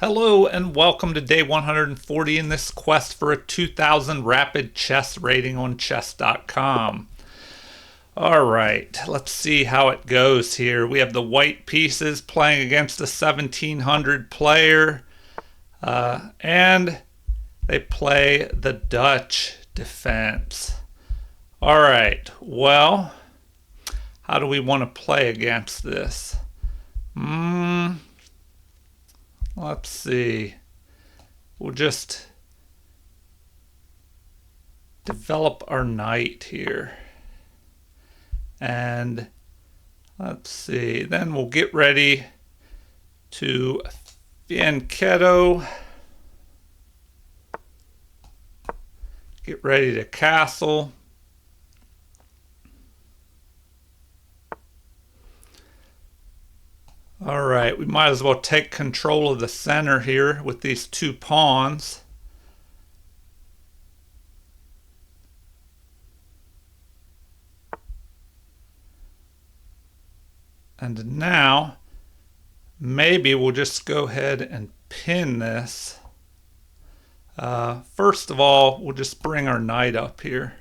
Hello and welcome to day 140 in this quest for a 2000 rapid chess rating on chess.com. Alright, let's see how it goes here. We have the white pieces playing against a 1700 player, and they play the Dutch defense. Alright, well, how do we want to play against this? Let's see. We'll just develop our knight here. And let's see. Then we'll get ready to fianchetto. Get ready to castle. All right, we might as well take control of the center here with these two pawns. And now, maybe we'll just go ahead and pin this. First of all, we'll just bring our knight up here.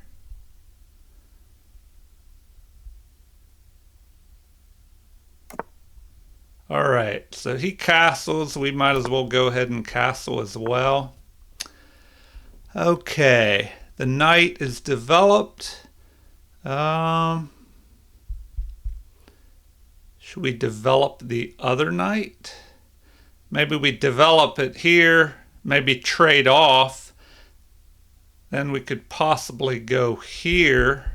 All right, so he castles. We might as well go ahead and castle as well. Okay, the knight is developed. Should we develop the other knight? Maybe we develop it here, maybe trade off. Then we could possibly go here.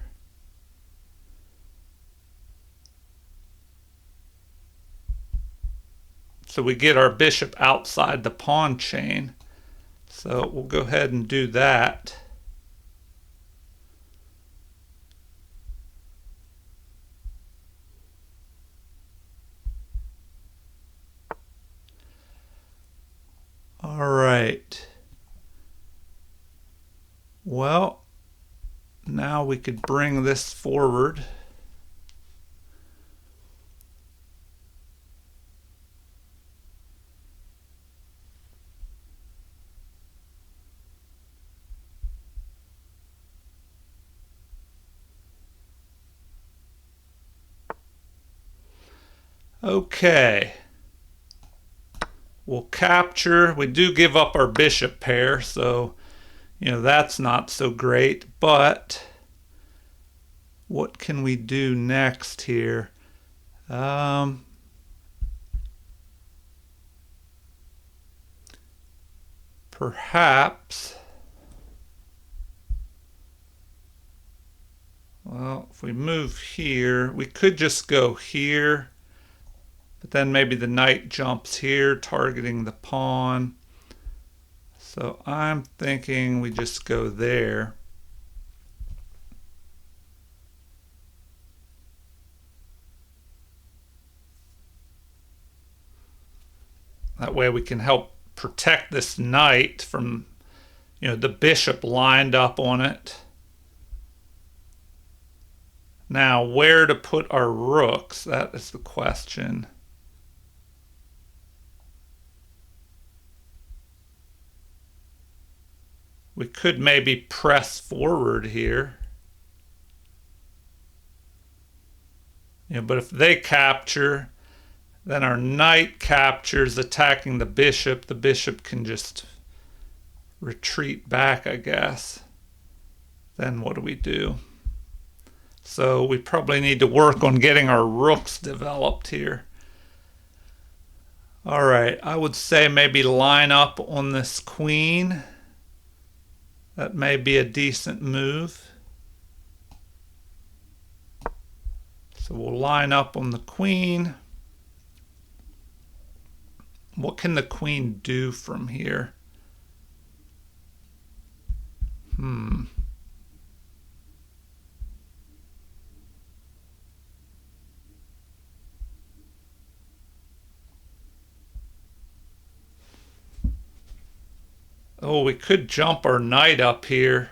So we get our bishop outside the pawn chain. So we'll go ahead and do that. All right. Well, now we could bring this forward. Okay. We'll capture. We do give up our bishop pair, so that's not so great. But what can we do next here? Perhaps. Well, if we move here, we could just go here. But then maybe the knight jumps here, targeting the pawn. So I'm thinking we just go there. That way we can help protect this knight from, the bishop lined up on it. Now, where to put our rooks? That is the question. We could maybe press forward here. But if they capture, then our knight captures, attacking the bishop. The bishop can just retreat back, I guess. Then what do we do? So we probably need to work on getting our rooks developed here. All right, I would say maybe line up on this queen. That may be a decent move. So we'll line up on the queen. What can the queen do from here? Oh, we could jump our knight up here.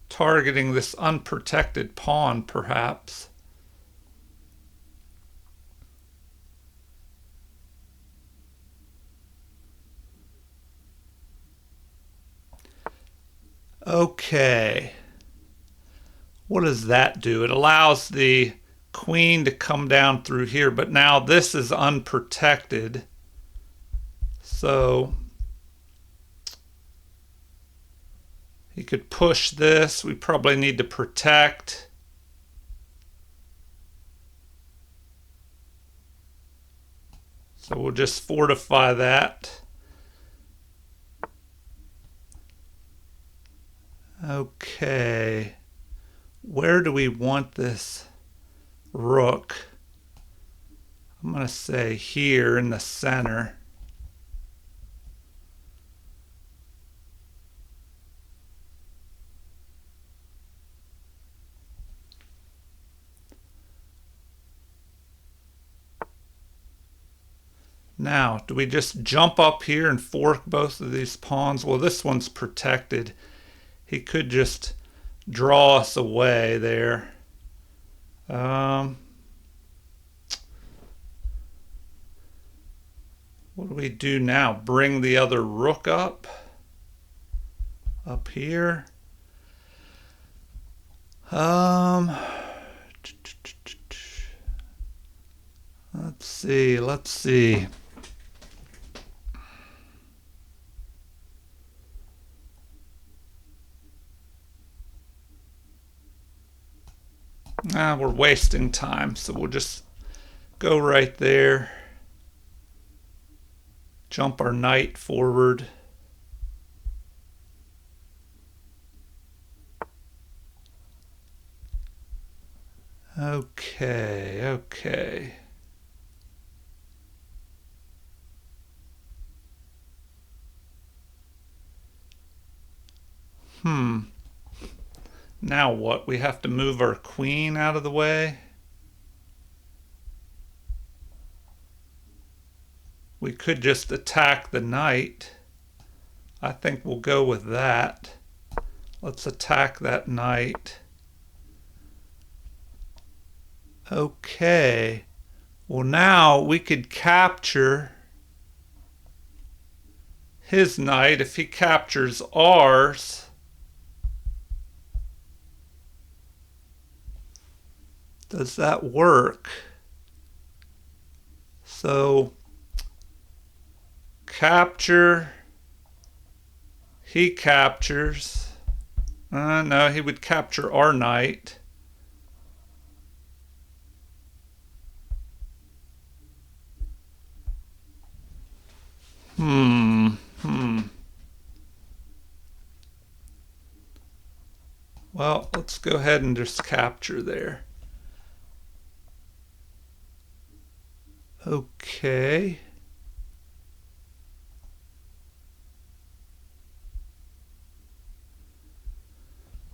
Targeting this unprotected pawn, perhaps. Okay. What does that do? It allows the queen to come down through here, but now this is unprotected. So he could push this. We probably need to protect. So we'll just fortify that. Okay. Where do we want this rook? I'm going to say here in the center. Now, do we just jump up here and fork both of these pawns? Well, this one's protected. He could just draw us away there. What do we do now? Bring the other rook up here. Let's see. We're wasting time, so we'll just go right there. Jump our knight forward. Okay. Now what? We have to move our queen out of the way. We could just attack the knight. I think we'll go with that. Let's attack that knight. Okay. Well, now we could capture his knight if he captures ours. Does that work? So capture, he captures. No, he would capture our knight. Well, let's go ahead and just capture there. Okay.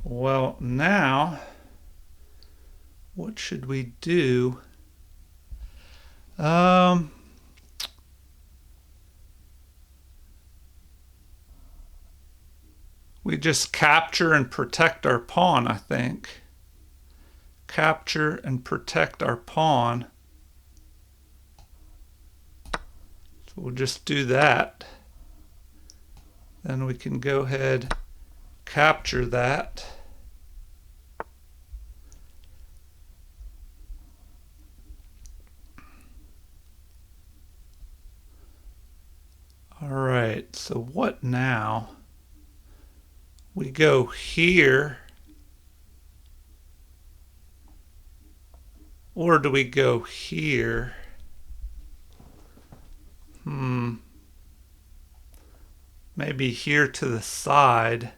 Well, now, what should we do? We just capture and protect our pawn, I think. Capture and protect our pawn. So we'll just do that. Then we can go ahead, capture that. All right, so what now? We go here, or do we go here? Maybe here to the side.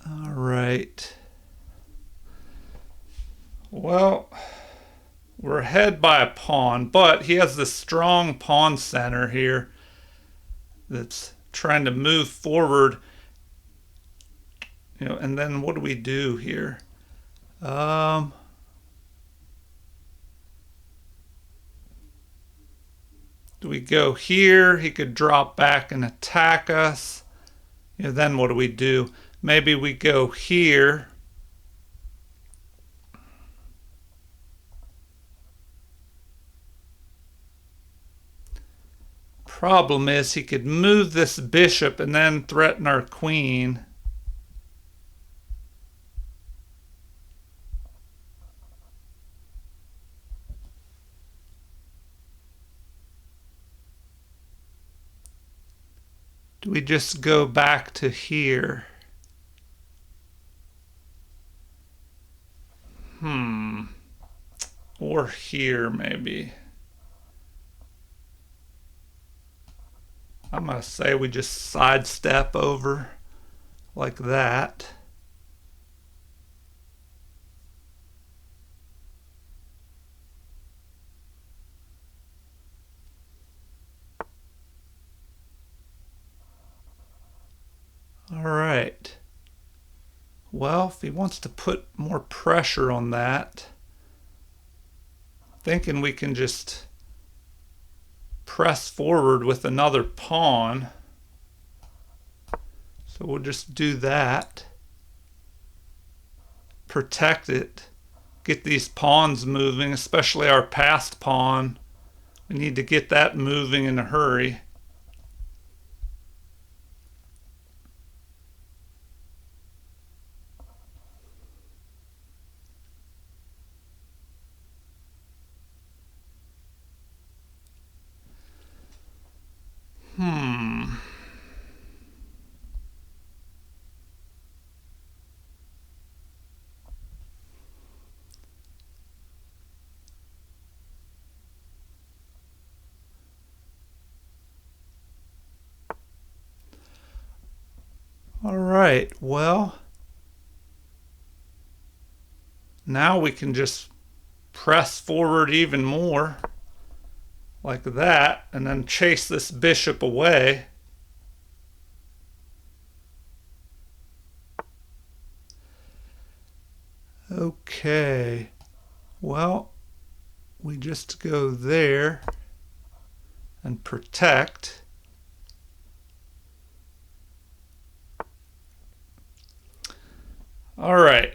All right. Well, we're ahead by a pawn, but he has this strong pawn center here that's trying to move forward. And then what do we do here? Do we go here? He could drop back and attack us. Then what do we do? Maybe we go here. Problem is he could move this bishop and then threaten our queen. Do we just go back to here? Or here, maybe. I'm going to say we just sidestep over like that. All right. Well, if he wants to put more pressure on that, thinking we can just press forward with another pawn. So we'll just do that. Protect it. Get these pawns moving, especially our passed pawn. We need to get that moving in a hurry. All right, well, now we can just press forward even more like that and then chase this bishop away. Okay, well, we just go there and protect. All right,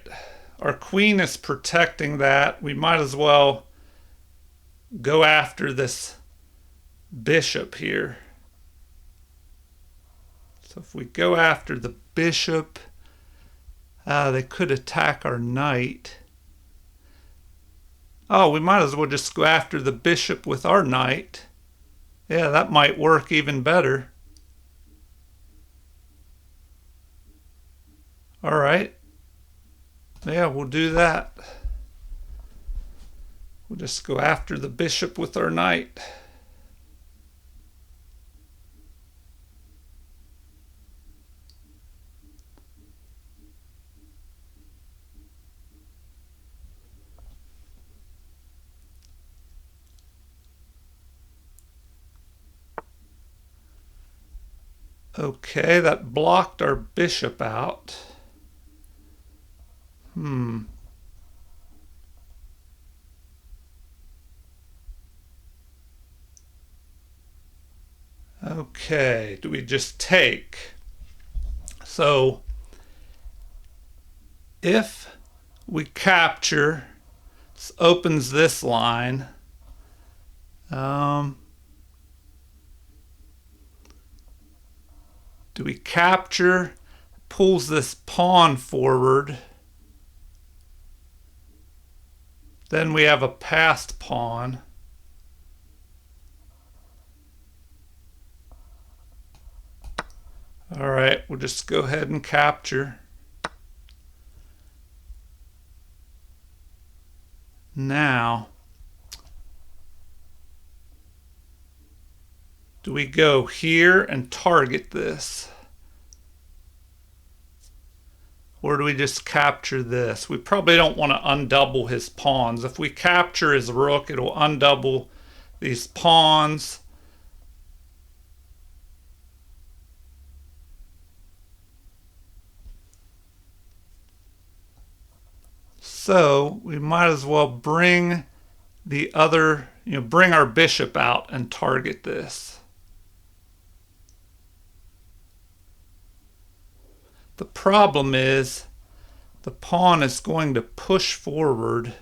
our queen is protecting that. We might as well go after this bishop here. So if we go after the bishop, they could attack our knight. Oh, we might as well just go after the bishop with our knight. Yeah, that might work even better. All right. Yeah, we'll do that. We'll just go after the bishop with our knight. Okay, that blocked our bishop out. Okay, do we just take? So if we capture, this opens this line. Do we capture? Pulls this pawn forward. Then we have a passed pawn. All right, we'll just go ahead and capture. Now, do we go here and target this? Or do we just capture this? We probably don't want to undouble his pawns. If we capture his rook, it'll undouble these pawns. So we might as well bring the other, bring our bishop out and target this. The problem is the pawn is going to push forward.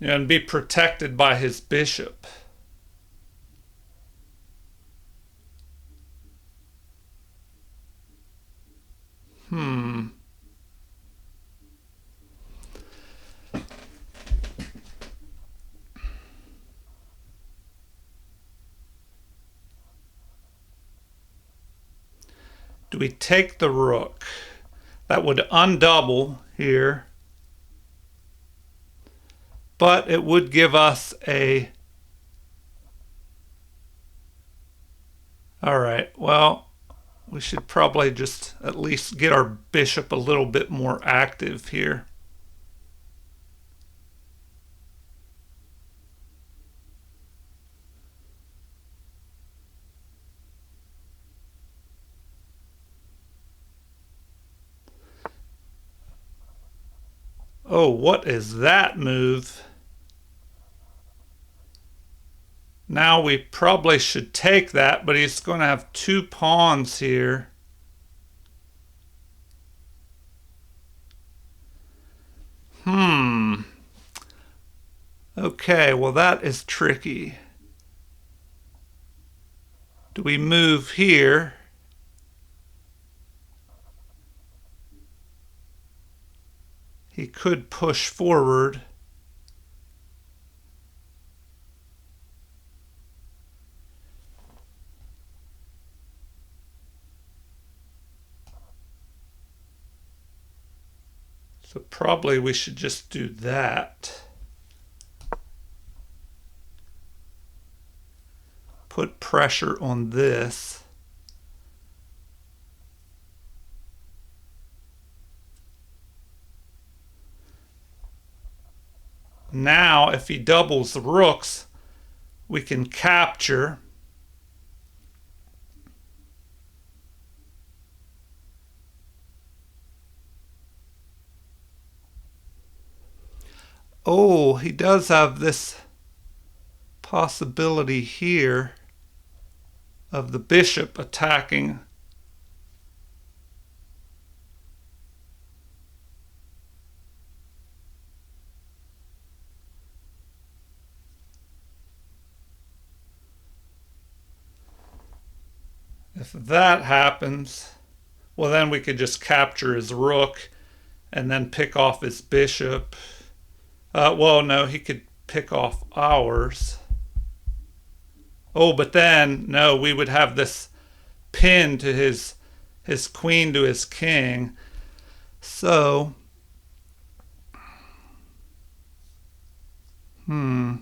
and be protected by his bishop. Do we take the rook? That would undouble here, but it would give us a... All right, well, we should probably just at least get our bishop a little bit more active here. Oh, what is that move? Now we probably should take that, but he's going to have two pawns here. Okay, well that is tricky. Do we move here? He could push forward. So probably we should just do that. Put pressure on this. Now, if he doubles the rooks, we can capture. Oh, he does have this possibility here of the bishop attacking. If that happens, well, then we could just capture his rook and then pick off his bishop. Well, no, he could pick off ours. Oh, but then, no, we would have this pin to his queen to his king. So, all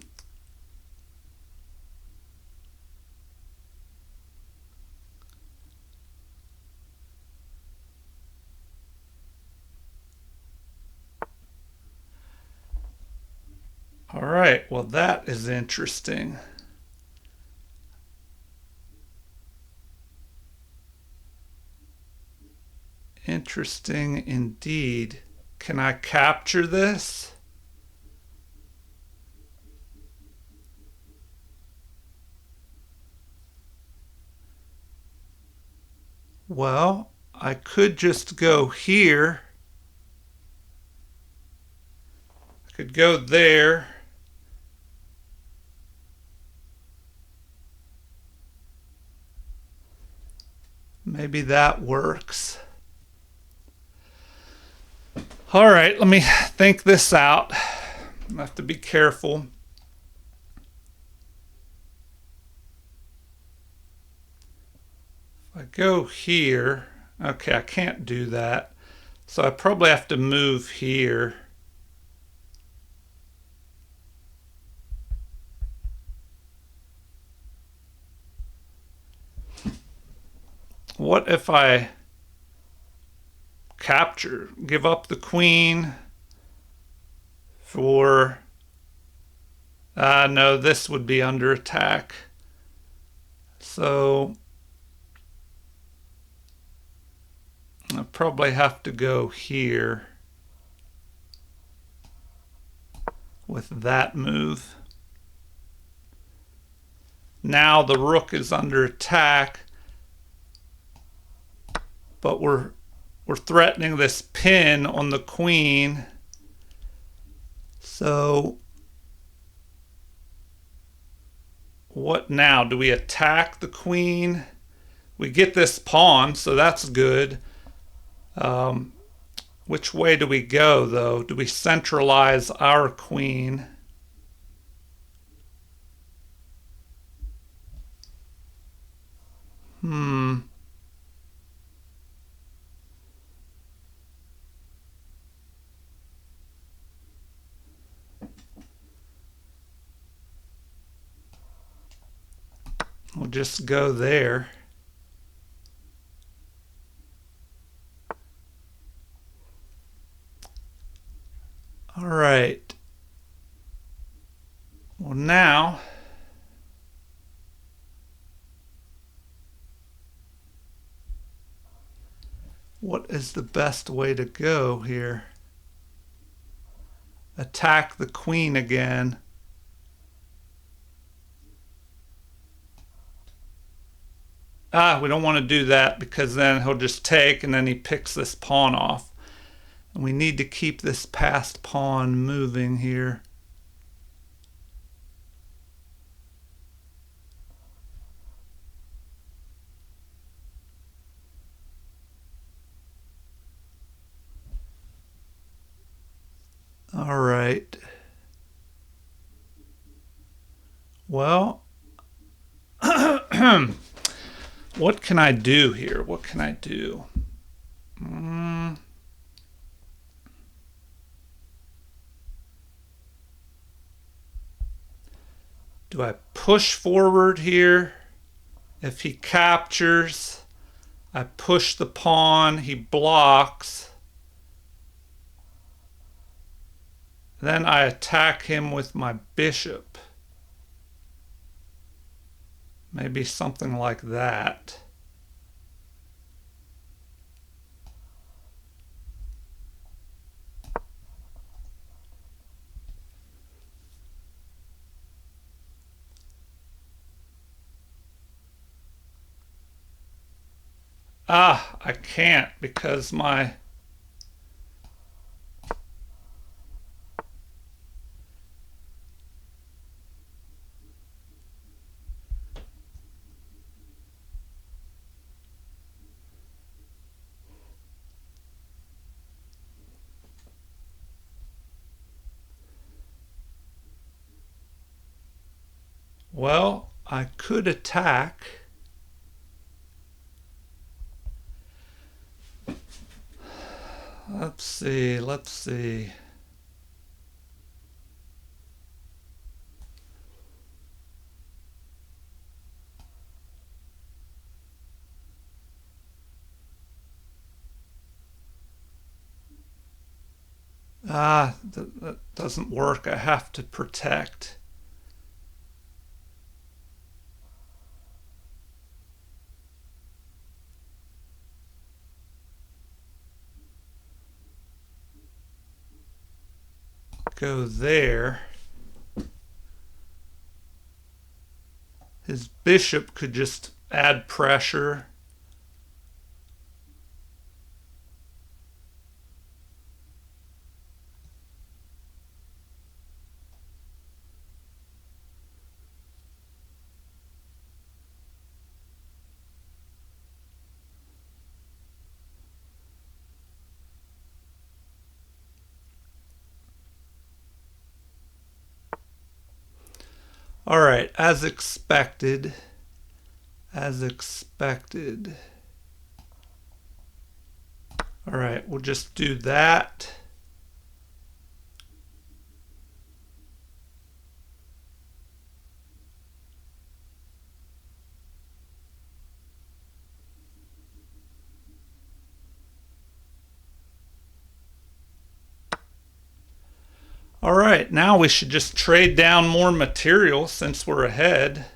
right, well, that is interesting. Interesting indeed. Can I capture this? Well, I could just go here. I could go there. Maybe that works. All right, let me think this out. I have to be careful. If I go here, okay, I can't do that. So I probably have to move here. What if I capture, give up the queen for... no, this would be under attack. So I probably have to go here with that move. Now the rook is under attack, but we're threatening this pin on the queen. So What now? Do we attack the queen? We get this pawn, so that's good. Which way do we go, though? Do we centralize our queen? We'll just go there. All right. Well, now what is the best way to go here? Attack the queen again. We don't want to do that because then he'll just take and then he picks this pawn off. And we need to keep this passed pawn moving here. All right. Well, what can I do here? What can I do? Do I push forward here? If he captures, I push the pawn, he blocks. Then I attack him with my bishop. Maybe something like that. I can't because my... Well, I could attack. Let's see. That doesn't work. I have to protect. Go there. His bishop could just add pressure. All right, as expected. All right, we'll just do that. All right, now we should just trade down more material since we're ahead.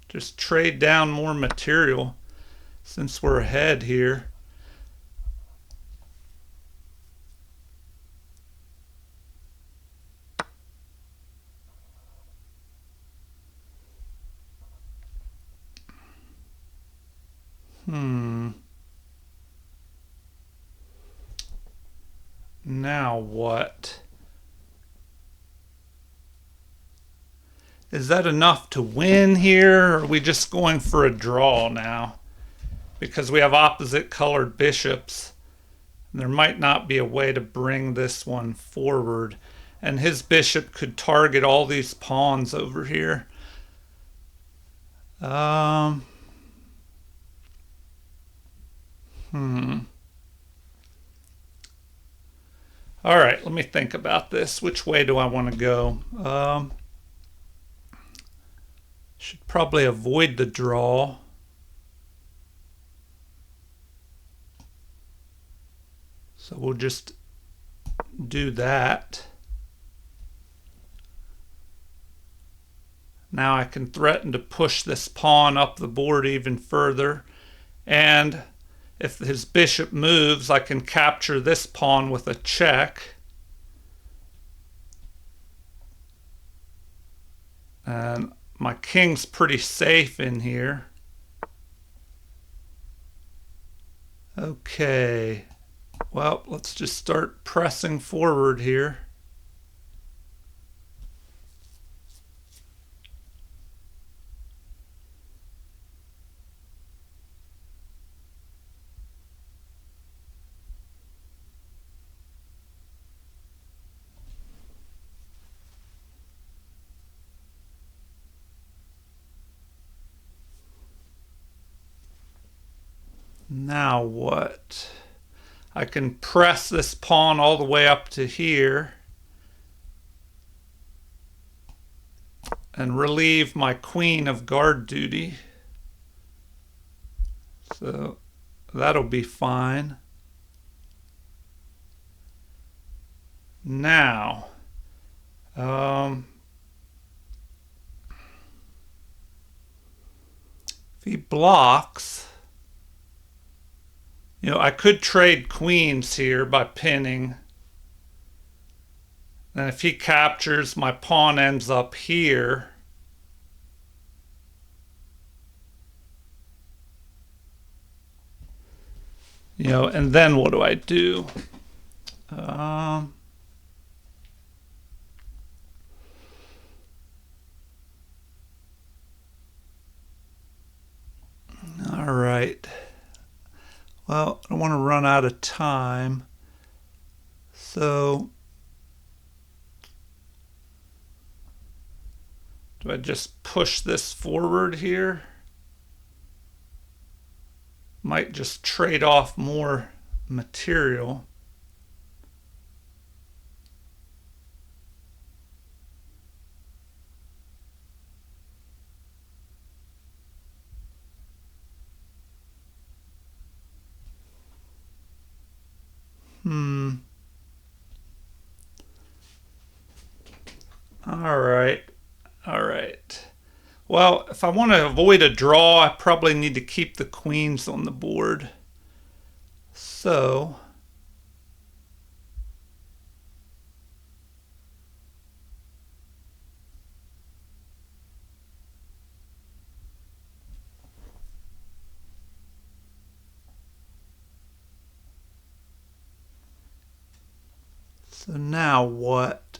Just trade down more material since we're ahead here. now what? Is that enough to win here? Or are we just going for a draw now? Because we have opposite colored bishops. There might not be a way to bring this one forward. And his bishop could target all these pawns over here. All right, let me think about this. Which way do I want to go? Should probably avoid the draw. So we'll just do that. Now I can threaten to push this pawn up the board even further. And if his bishop moves, I can capture this pawn with a check. And my king's pretty safe in here. Okay. Well, let's just start pressing forward here. Now what? I can press this pawn all the way up to here and relieve my queen of guard duty. So that'll be fine. Now, if he blocks, I could trade queens here by pinning. And if he captures, my pawn ends up here. And then what do I do? All right. Well, I don't want to run out of time. So do I just push this forward here? Might just trade off more material. All right. Well, if I want to avoid a draw, I probably need to keep the queens on the board. So now what?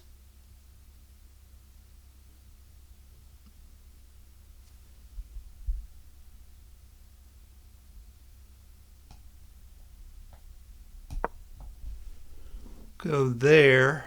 Go there.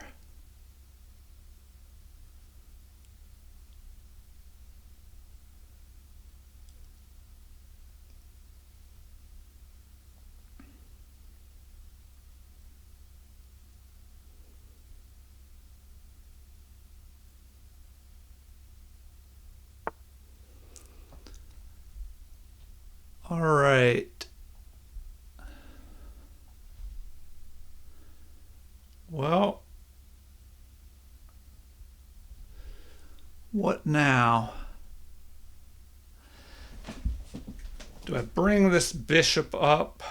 All right. Well, what now? Do I bring this bishop up?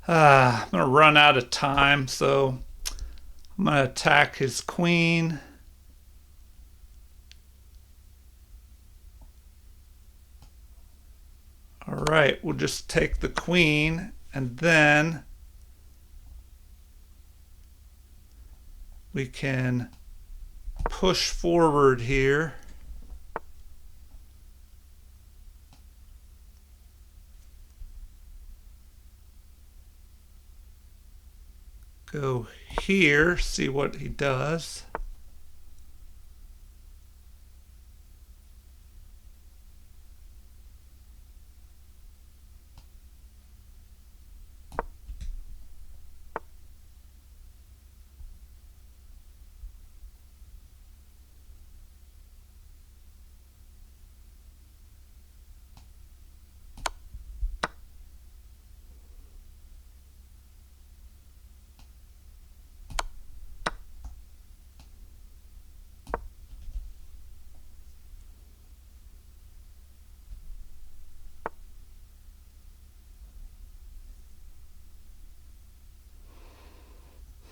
I'm going to run out of time, so I'm going to attack his queen. All right, we'll just take the queen, and then we can push forward here. Go here, see what he does.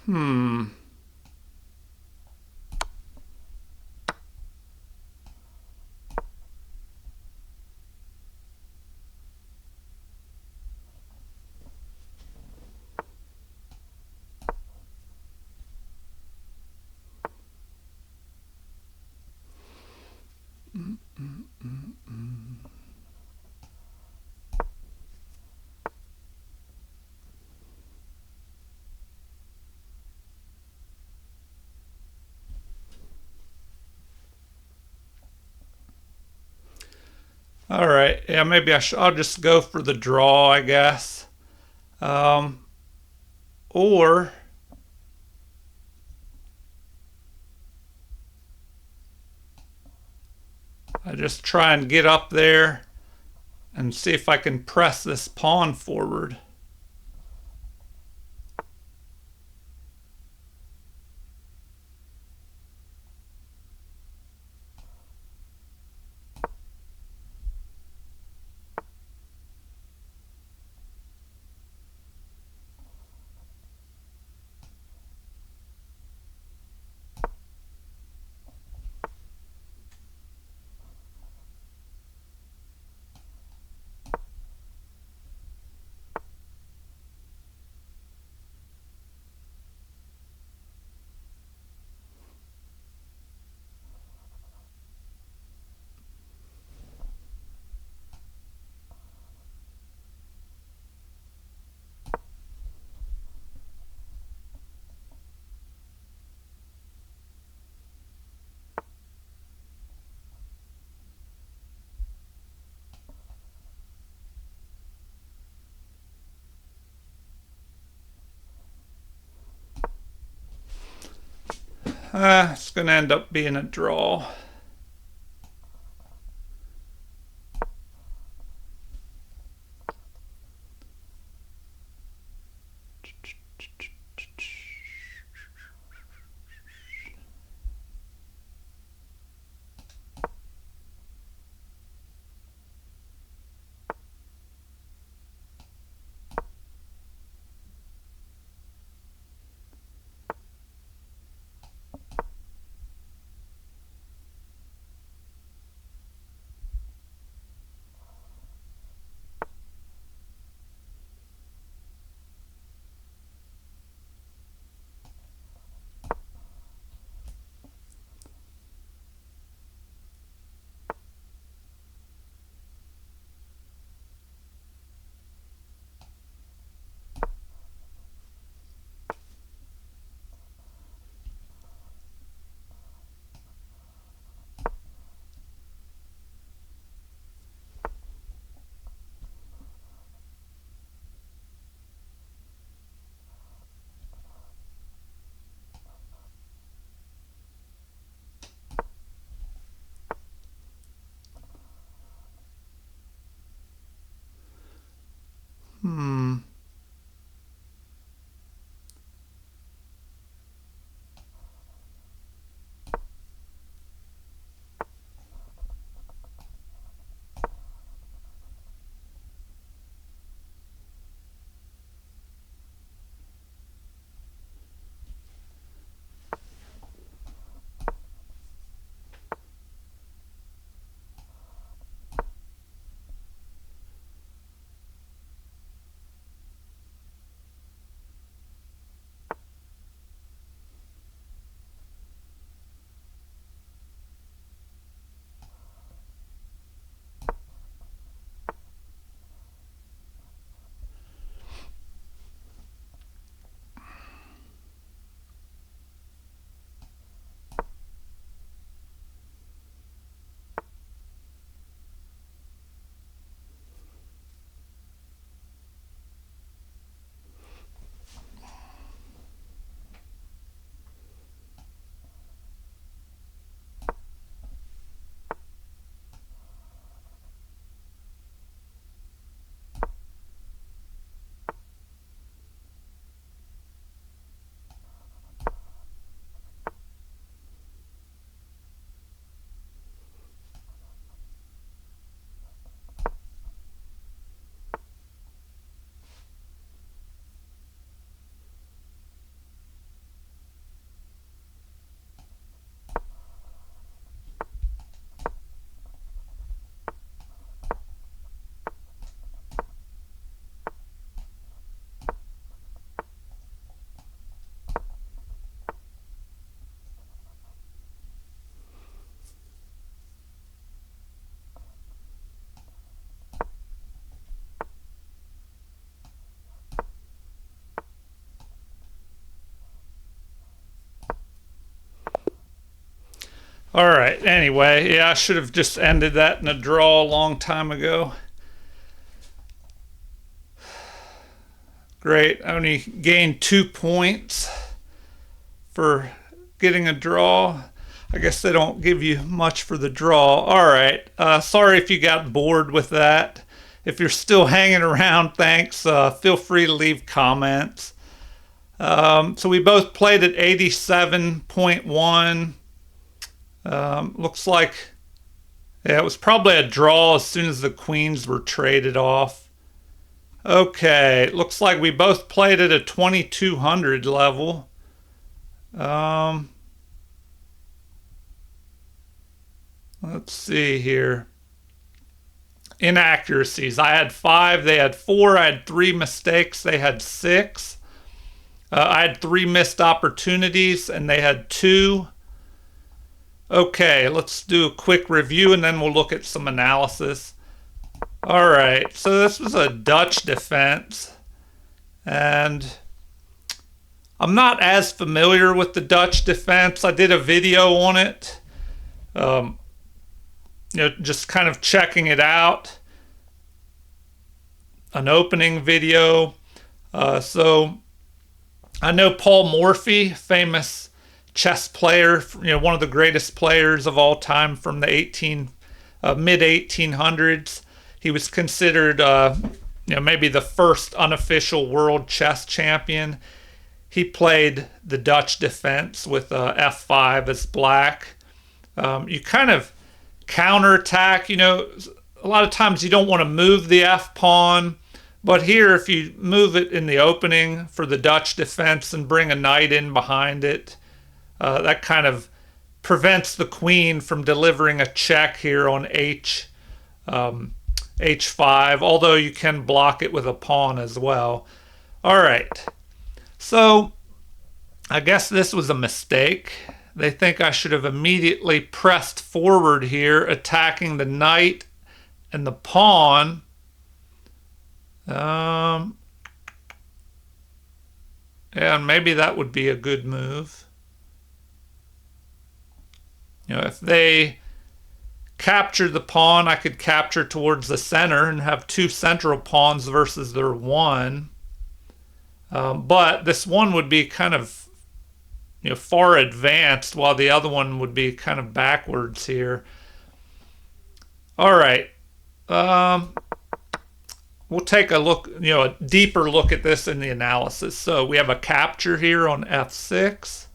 Hmm. All right. Yeah, maybe I'll just go for the draw, I guess. Um, or I just try and get up there and see if I can press this pawn forward. It's going to end up being a draw. All right, anyway, yeah, I should have just ended that in a draw a long time ago. Great, I only gained 2 points for getting a draw. I guess they don't give you much for the draw. All right, sorry if you got bored with that. If you're still hanging around, thanks. Feel free to leave comments. So we both played at 87.1. Looks like, yeah, it was probably a draw as soon as the queens were traded off. Okay, looks like we both played at a 2200 level. Let's see here. Inaccuracies. I had 5, they had 4. I had 3 mistakes, they had 6. I had 3 missed opportunities, and they had 2. Okay, let's do a quick review, and then we'll look at some analysis. All right, so this was a Dutch defense, and I'm not as familiar with the Dutch defense. I did a video on it, just kind of checking it out, an opening video. So I know Paul Morphy, famous chess player, one of the greatest players of all time from the mid 1800s. He was considered, maybe the first unofficial world chess champion. He played the Dutch defense with f5 as black. You kind of counterattack. A lot of times you don't want to move the f pawn, but here if you move it in the opening for the Dutch defense and bring a knight in behind it, that kind of prevents the queen from delivering a check here on h5, although you can block it with a pawn as well. All right, so I guess this was a mistake. They think I should have immediately pressed forward here, attacking the knight and the pawn. Yeah, maybe that would be a good move. If they capture the pawn, I could capture towards the center and have 2 central pawns versus their 1. But this one would be kind of far advanced, while the other one would be kind of backwards here. All right. We'll take a look, a deeper look at this in the analysis. So we have a capture here on f6.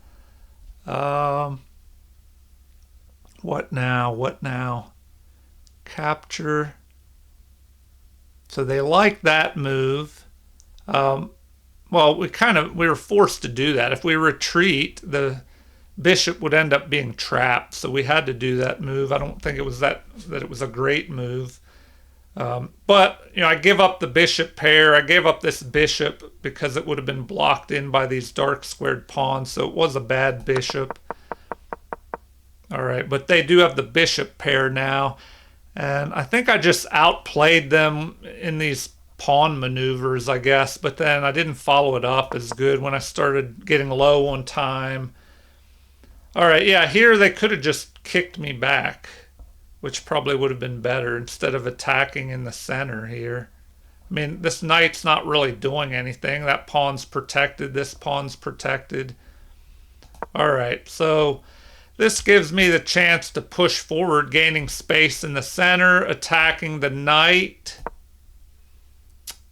What now? Capture. So they like that move. Well, we were forced to do that. If we retreat, the bishop would end up being trapped. So we had to do that move. I don't think it was that it was a great move. But I give up the bishop pair. I gave up this bishop because it would have been blocked in by these dark squared pawns. So it was a bad bishop. All right, but they do have the bishop pair now. And I think I just outplayed them in these pawn maneuvers, I guess. But then I didn't follow it up as good when I started getting low on time. All right, yeah, here they could have just kicked me back, which probably would have been better instead of attacking in the center here. I mean, this knight's not really doing anything. That pawn's protected. This pawn's protected. All right, so this gives me the chance to push forward, gaining space in the center, attacking the knight.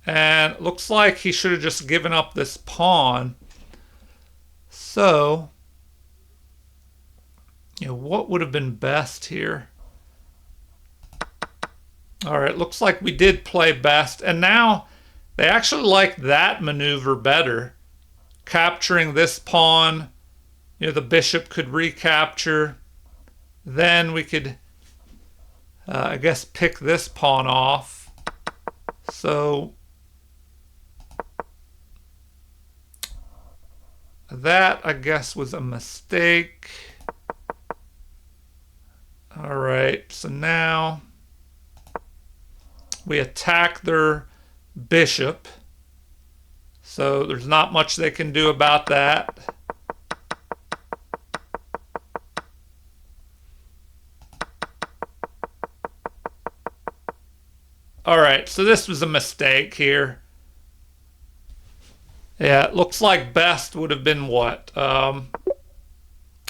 And it looks like he should have just given up this pawn. So, what would have been best here? All right, looks like we did play best. And now they actually like that maneuver better. Capturing this pawn, the bishop could recapture. Then we could, I guess, pick this pawn off. So that, I guess, was a mistake. All right, so now we attack their bishop. So there's not much they can do about that. All right, so this was a mistake here. Yeah, it looks like best would have been what?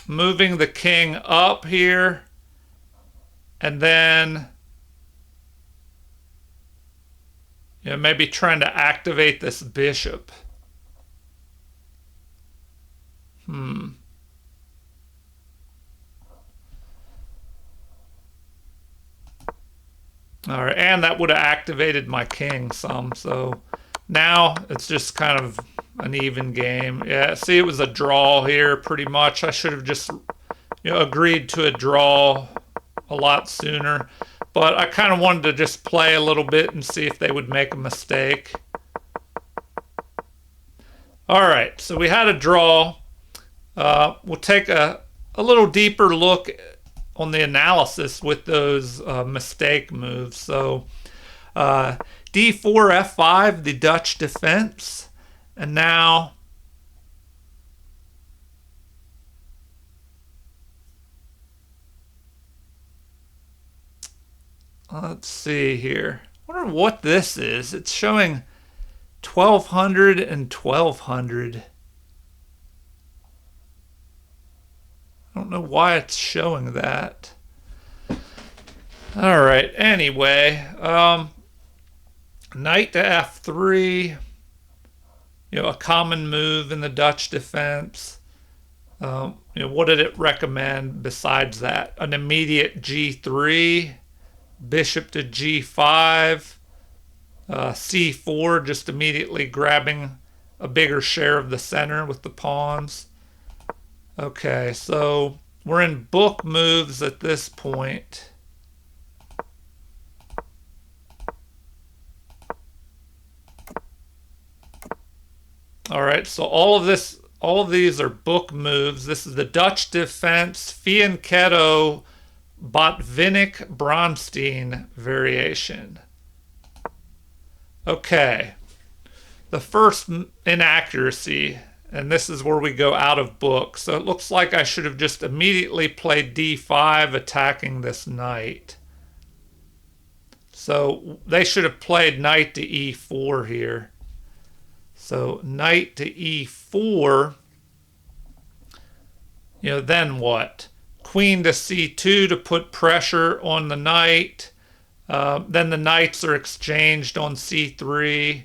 Moving the king up here, and then maybe trying to activate this bishop. All right, and that would have activated my king some, so now it's just kind of an even game. Yeah, see, it was a draw here pretty much. I should have just agreed to a draw a lot sooner, but I kind of wanted to just play a little bit and see if they would make a mistake. All right, so we had a draw. We'll take a little deeper look on the analysis with those mistake moves. So d4 f5, the Dutch defense, and now let's see here. I wonder what this is. It's showing 1200 and 1200. I don't know why it's showing that. All right, anyway, knight to f3, a common move in the Dutch defense. What did it recommend besides that? An immediate g3, bishop to g5, c4, just immediately grabbing a bigger share of the center with the pawns. Okay, so we're in book moves at this point. All right, so all of these are book moves. This is the Dutch defense Fianchetto Botvinnik Bronstein variation. Okay, the first inaccuracy, and this is where we go out of book. So it looks like I should have just immediately played d5 attacking this knight. So they should have played knight to e4 here. So knight to e4, then what? Queen to c2 to put pressure on the knight. Then the knights are exchanged on c3.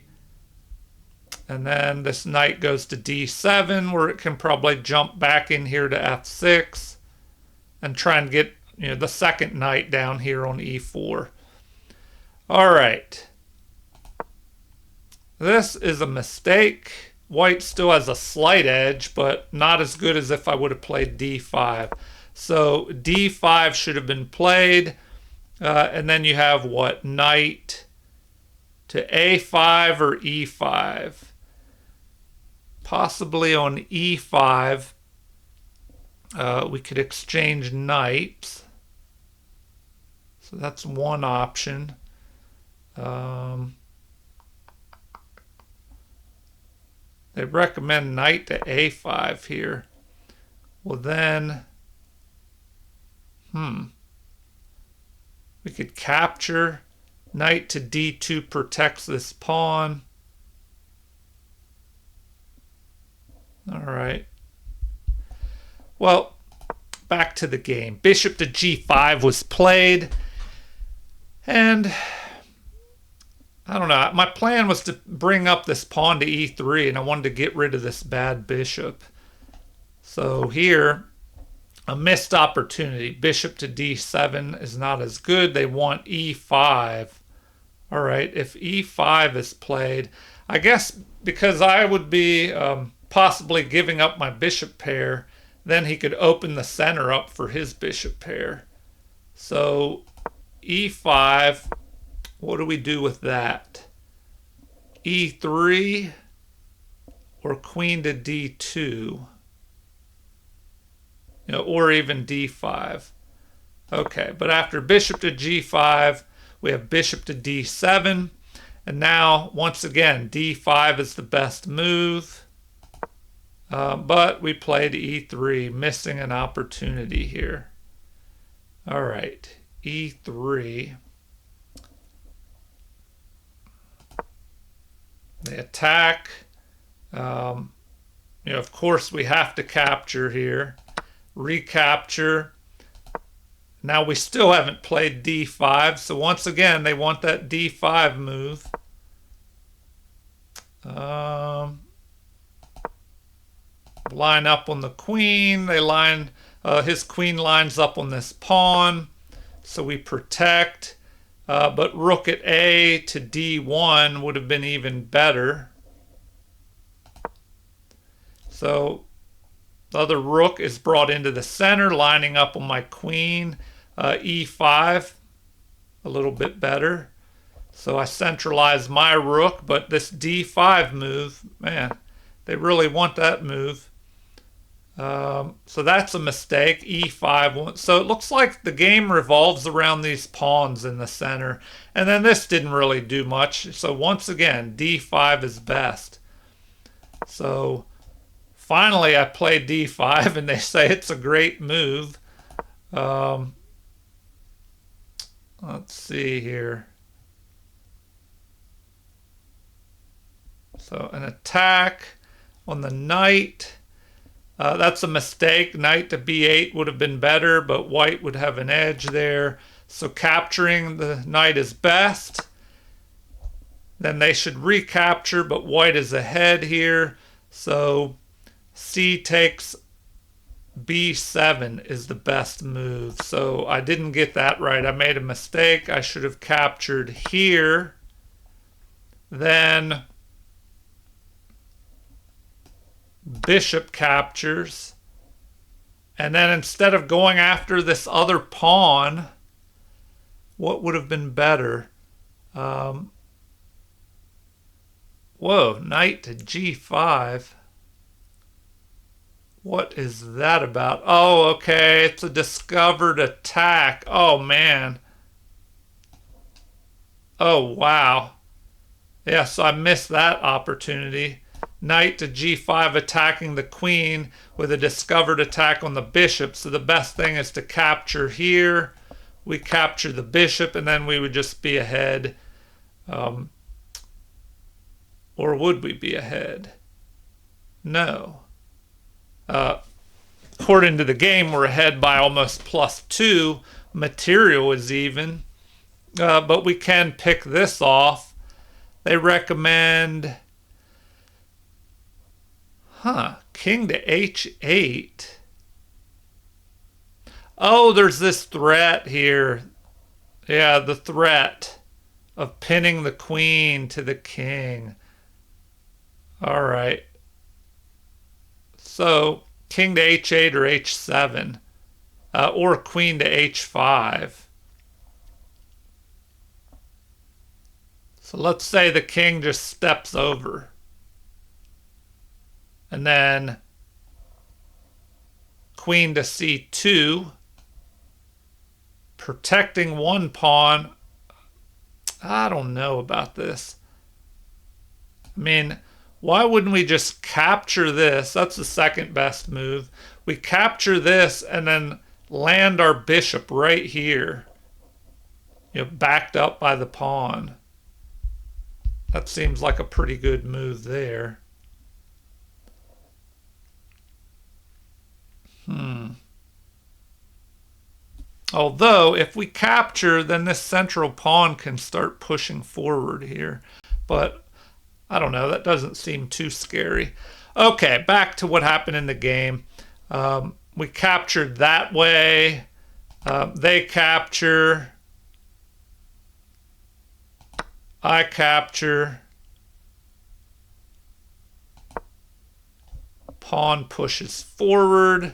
And then this knight goes to d7, where it can probably jump back in here to f6 and try and get the second knight down here on e4. All right. This is a mistake. White still has a slight edge, but not as good as if I would have played d5. So d5 should have been played. And then you have what? Knight to a5 or e5. Possibly on e5, we could exchange knights. So that's one option. They recommend knight to a5 here. Well then, we could capture. Knight to d2 protects this pawn. All right. Well, back to the game. Bishop to g5 was played. And I don't know. My plan was to bring up this pawn to e3, and I wanted to get rid of this bad bishop. So here, a missed opportunity. Bishop to d7 is not as good. They want e5. All right, if e5 is played, I guess because I would be possibly giving up my bishop pair, then he could open the center up for his bishop pair. So e5, what do we do with that? e3 or queen to d2, or even d5. Okay, but after bishop to g5, we have bishop to d7, and now once again d5 is the best move, but we played e3, missing an opportunity here. All right, e3. They attack. Of course, we have to capture here. Recapture. Now we still haven't played d5, so once again, they want that d5 move. Line up on the queen. They line, his queen lines up on this pawn, so we protect. But rook at A to D1 would have been even better. So the other rook is brought into the center, lining up on my queen. E5, a little bit better. So I centralize my rook, but this D5 move, man, they really want that move. So that's a mistake. E5. So it looks like the game revolves around these pawns in the center. And then this didn't really do much. So once again, D5 is best. So finally I play D5 and they say it's a great move. Let's see here. So an attack on the knight. That's a mistake. Knight to b8 would have been better, but white would have an edge there. So capturing the knight is best. Then they should recapture, but white is ahead here. So c takes b7 is the best move. So I didn't get that right. I made a mistake. I should have captured here. Then bishop captures, and then instead of going after this other pawn, what would have been better? Whoa, knight to g5. What is that about? Oh, okay, it's a discovered attack. Oh man. Oh wow. Yeah, so I missed that opportunity. Knight to g5 attacking the queen with a discovered attack on the bishop. So the best thing is to capture here. We capture the bishop and then we would just be ahead. Or would we be ahead? No. According to the game, we're ahead by almost +2. Material is even. But we can pick this off. They recommend... king to h8. Oh, there's this threat here. Yeah, the threat of pinning the queen to the king. All right. So, king to h8 or h7. Or queen to h5. So let's say the king just steps over. And then queen to c2, protecting one pawn. I don't know about this. I mean, why wouldn't we just capture this? That's the second best move. We capture this and then land our bishop right here, backed up by the pawn. That seems like a pretty good move there. Although, if we capture, then this central pawn can start pushing forward here. But, I don't know, that doesn't seem too scary. Okay, back to what happened in the game. We captured that way. They capture. I capture. Pawn pushes forward.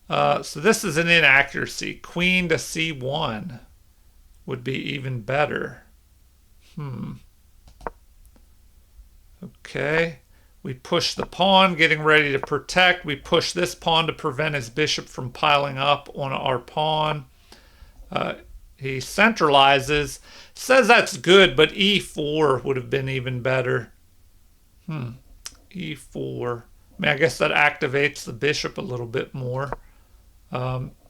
So this is an inaccuracy. Queen to c1 would be even better. Okay. We push the pawn, getting ready to protect. We push this pawn to prevent his bishop from piling up on our pawn. He centralizes. Says that's good, but e4 would have been even better. E4. I mean, I guess that activates the bishop a little bit more.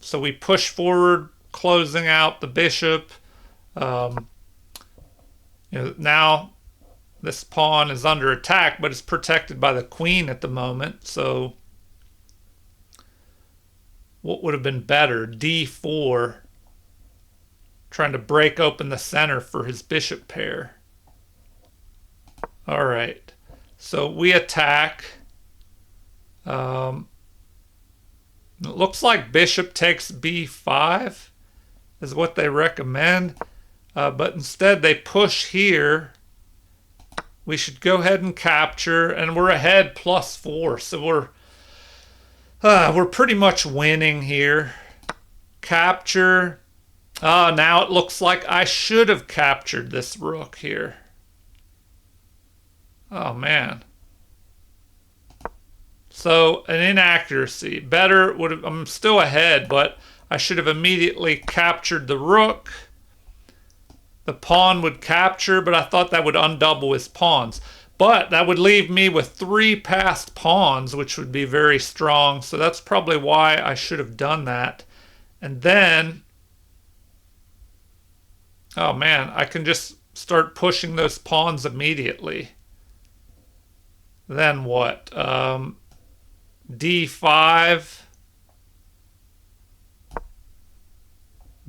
So we push forward, closing out the bishop. Now This pawn is under attack, but it's protected by the queen at the moment. So what would have been better? D4, trying to break open the center for his bishop pair. All right, so we attack. It looks like bishop takes b5 is what they recommend, but instead they push here. We should go ahead and capture, and we're ahead +4, so we're pretty much winning here. Capture. Now it looks like I should have captured this rook here. Oh man. So an inaccuracy. Better would have, I'm still ahead, but I should have immediately captured the rook. The pawn would capture, but I thought that would undouble his pawns. But that would leave me with 3 passed pawns, which would be very strong. So that's probably why I should have done that. And then, oh man, I can just start pushing those pawns immediately. Then what? D5,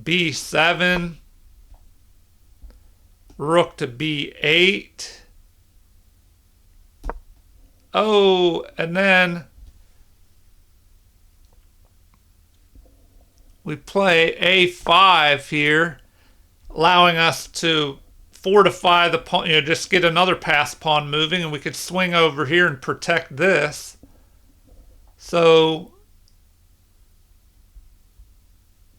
B7, rook to B8. Oh, and then we play A5 here, allowing us to fortify the pawn, just get another passed pawn moving, and we could swing over here and protect this. So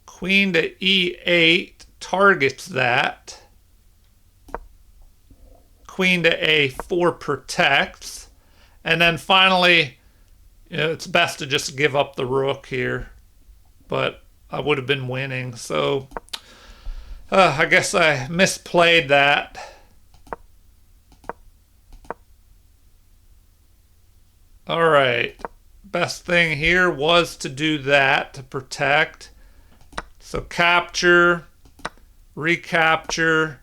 queen to E8 targets that. Queen to A4 protects. And then finally, it's best to just give up the rook here. But I would have been winning. So I guess I misplayed that. All right. Best thing here was to do that to protect. So capture, recapture.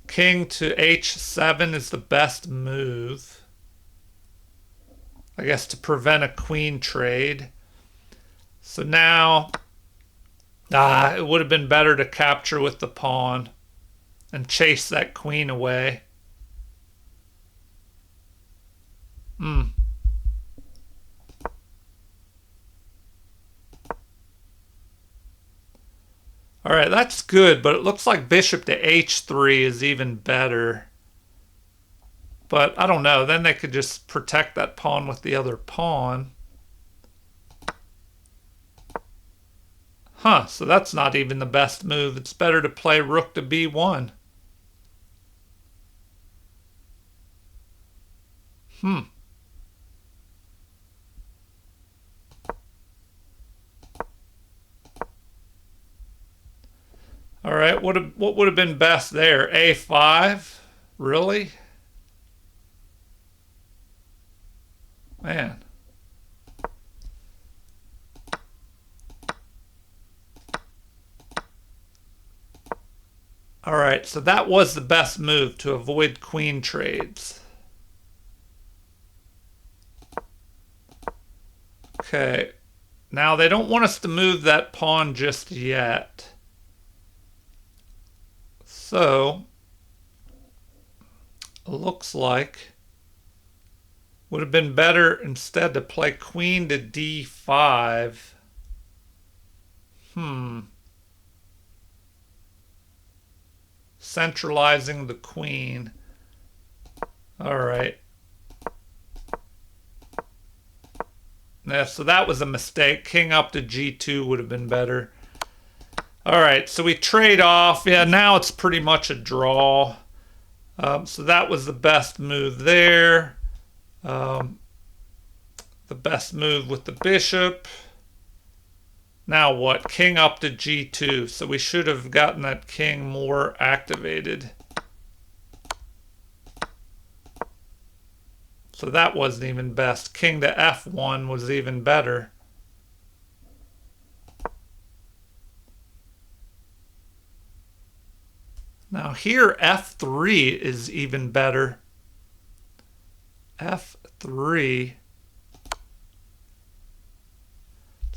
King to H7 is the best move, I guess, to prevent a queen trade. So now, it would have been better to capture with the pawn and chase that queen away. All right, that's good, but it looks like bishop to H3 is even better. But I don't know. Then they could just protect that pawn with the other pawn. So that's not even the best move. It's better to play rook to B1. All right, what would have been best there? A5? Really? Man. All right, so that was the best move to avoid queen trades. Okay, now they don't want us to move that pawn just yet. So, it looks like would have been better instead to play queen to D5. Centralizing the queen. All right. Yeah, so that was a mistake. King up to G2 would have been better. All right, so we trade off. Yeah, now it's pretty much a draw. So that was the best move there. The best move with the bishop. Now what? King up to G2. So we should have gotten that king more activated. So that wasn't even best. King to F1 was even better. Now here, F3 is even better. F3.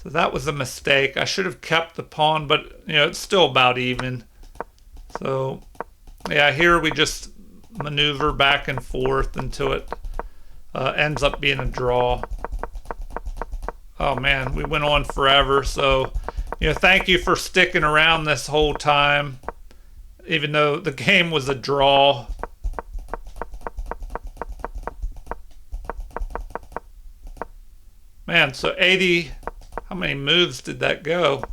So that was a mistake. I should have kept the pawn, but it's still about even. So yeah, here we just maneuver back and forth until it ends up being a draw. Oh man, we went on forever. So thank you for sticking around this whole time, even though the game was a draw. Man, so 80, how many moves did that go?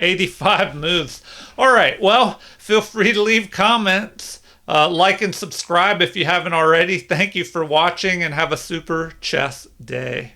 85 moves. All right, well, feel free to leave comments. Like and subscribe if you haven't already. Thank you for watching and have a super chess day.